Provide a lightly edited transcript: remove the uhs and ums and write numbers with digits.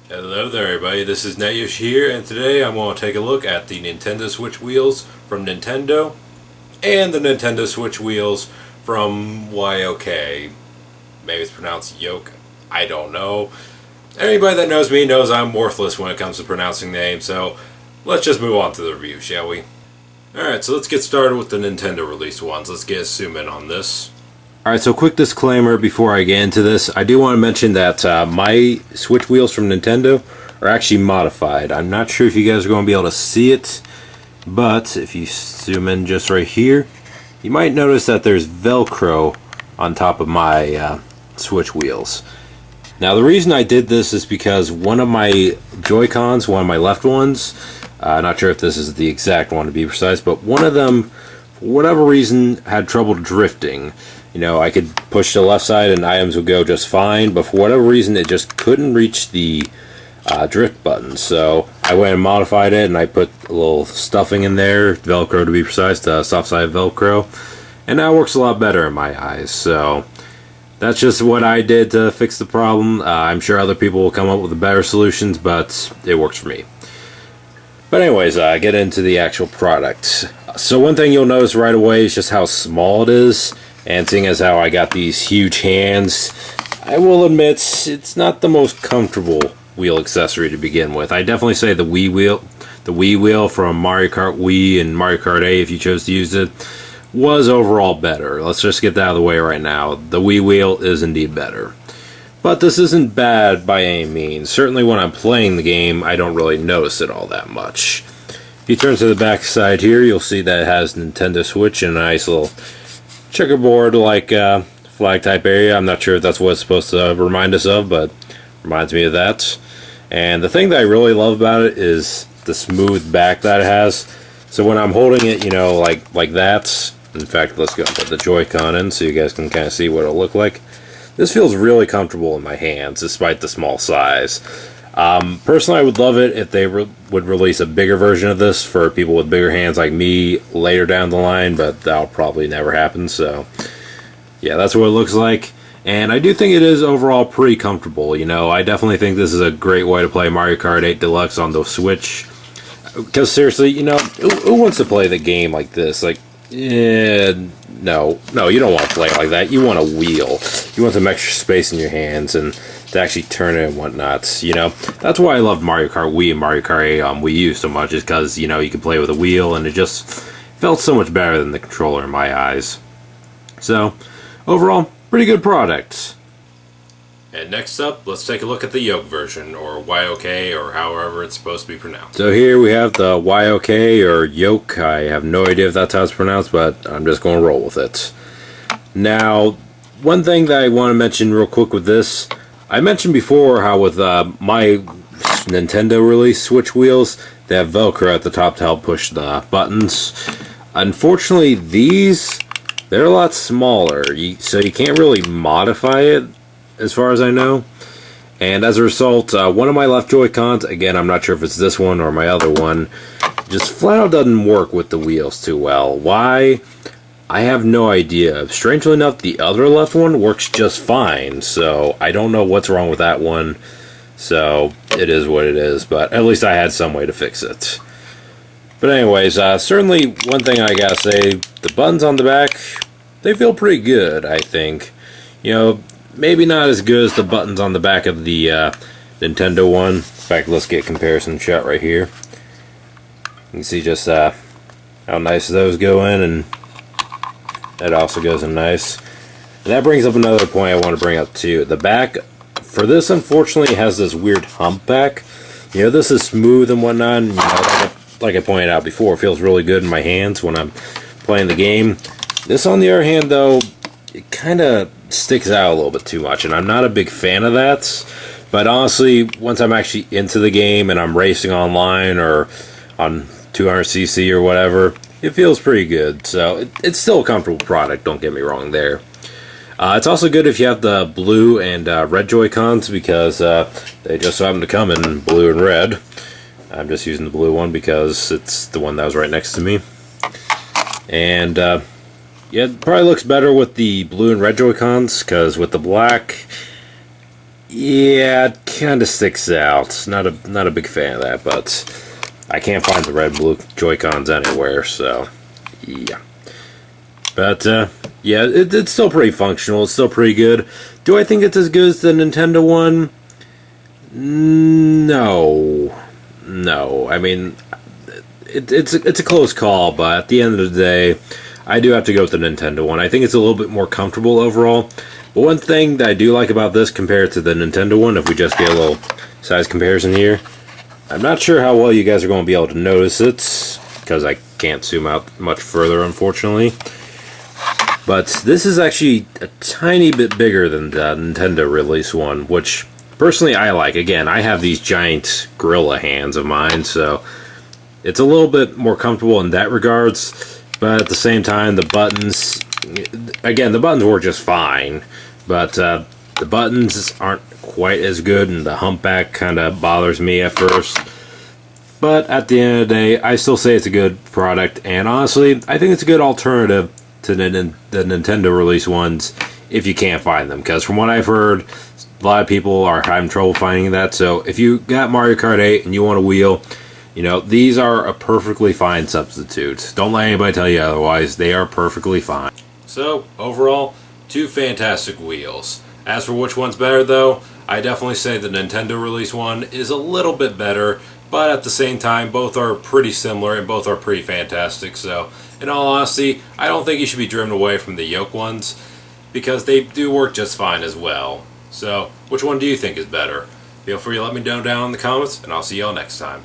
Hello there everybody, this is Netyush here, and today I'm going to take a look at the Nintendo Switch wheels from Nintendo and the Nintendo Switch wheels from YOK. Maybe it's pronounced Yoke, I don't know. Anybody that knows me knows I'm worthless when it comes to pronouncing names, so let's just move on to the review, shall we? Alright, so let's get started with the Nintendo released ones. Let's get zoom in on this. Alright, so quick disclaimer before I get into this. I do want to mention that my Switch wheels from Nintendo are actually modified. I'm not sure if you guys are going to be able to see it, but if you zoom in just right here, you might notice that there's Velcro on top of my Switch wheels. Now the reason I did this is because one of my Joy-Cons, one of my left ones, not sure if this is the exact one to be precise, but one of them, for whatever reason, had trouble drifting. You know, I could push the left side and items would go just fine, but for whatever reason it just couldn't reach the drift button. So I went and modified it, and I put a little stuffing in there, Velcro to be precise, the soft side Velcro, and now it works a lot better in my eyes. So that's just what I did to fix the problem. I'm sure other people will come up with better solutions, but it works for me. But anyways, get into the actual product. So one thing you'll notice right away is just how small it is. And seeing as how I got these huge hands, I will admit it's not the most comfortable wheel accessory to begin with. I definitely say the Wii wheel from Mario Kart Wii and Mario Kart 8, if you chose to use it, was overall better. Let's just get that out of the way right now. The Wii wheel is indeed better. But this isn't bad by any means. Certainly when I'm playing the game, I don't really notice it all that much. If you turn to the back side here, you'll see that it has Nintendo Switch and a nice little checkerboard like flag type area. I'm not sure if that's what it's supposed to remind us of, but reminds me of that. And the thing that I really love about it is the smooth back that it has. So when I'm holding it, you know, like that. In fact, let's go and put the Joy-Con in so you guys can kind of see what it'll look like. This feels really comfortable in my hands despite the small size. Personally, I would love it if they would release a bigger version of this for people with bigger hands like me later down the line, but that'll probably never happen. So yeah, that's what it looks like, and I do think it is overall pretty comfortable. You know, I definitely think this is a great way to play Mario Kart 8 Deluxe on the Switch, because seriously, you know, who wants to play the game like this? Like, no, you don't want to play it like that. You want a wheel. You want some extra space in your hands and to actually turn it and whatnot. You know, that's why I love Mario Kart Wii and Mario Kart 8 on Wii U so much, is because, you know, you can play with a wheel and it just felt so much better than the controller in my eyes. So overall, pretty good product. And next up, let's take a look at the Yoke version, or YOK, or however it's supposed to be pronounced. So here we have the YOK, or Yoke. I have no idea if that's how it's pronounced, but I'm just going to roll with it. Now, one thing that I want to mention real quick with this, I mentioned before how with my Nintendo release Switch wheels, they have Velcro at the top to help push the buttons. Unfortunately, these, they're a lot smaller, so you can't really modify it, as far as I know. And as a result, one of my left Joy-Cons, again, I'm not sure if it's this one or my other one, just flat out doesn't work with the wheels too well. Why? I have no idea. Strangely enough, the other left one works just fine, so I don't know what's wrong with that one. So it is what it is, but at least I had some way to fix it. But anyways, certainly one thing I gotta say, the buttons on the back, they feel pretty good, I think. You know, maybe not as good as the buttons on the back of the Nintendo one. In fact, let's get a comparison shot right here. You can see just how nice those go in, and that also goes in nice. And that brings up another point I want to bring up too. The back for this, unfortunately, has this weird hump back. You know, this is smooth and whatnot, and, you know, like I pointed out before, it feels really good in my hands when I'm playing the game. This, on the other hand, though, it kind of sticks out a little bit too much, and I'm not a big fan of that. But honestly, once I'm actually into the game and I'm racing online or on 200cc or whatever, it feels pretty good. So it's still a comfortable product, don't get me wrong there. It's also good if you have the blue and red Joy-Cons, because they just so happen to come in blue and red. I'm just using the blue one because it's the one that was right next to me. And yeah, it probably looks better with the blue and red Joy-Cons, because with the black, Yeah, it kind of sticks out. Not a big fan of that, but I can't find the red blue Joy-Cons anywhere, so yeah. But yeah, it's still pretty functional. It's still pretty good. Do I think it's as good as the Nintendo one? No, no. I mean, it's a close call, but at the end of the day, I do have to go with the Nintendo one. I think it's a little bit more comfortable overall. But one thing that I do like about this compared to the Nintendo one, if we just get a little size comparison here, I'm not sure how well you guys are going to be able to notice it, because I can't zoom out much further, unfortunately. But this is actually a tiny bit bigger than the Nintendo release one, which personally I like. Again, I have these giant gorilla hands of mine, so it's a little bit more comfortable in that regards. But at the same time, the buttons, again, the buttons work just fine, but the buttons aren't quite as good, and the humpback kind of bothers me at first. But at the end of the day, I still say it's a good product, and honestly, I think it's a good alternative to the Nintendo release ones if you can't find them. Because from what I've heard, a lot of people are having trouble finding that. So if you got Mario Kart 8 and you want a wheel, you know, these are a perfectly fine substitute. Don't let anybody tell you otherwise. They are perfectly fine. So overall, two fantastic wheels. As for which one's better though, I definitely say the Nintendo release one is a little bit better, but at the same time, both are pretty similar and both are pretty fantastic. So, in all honesty, I don't think you should be driven away from the yoke ones, because they do work just fine as well. So, which one do you think is better? Feel free to let me know down in the comments, and I'll see y'all next time.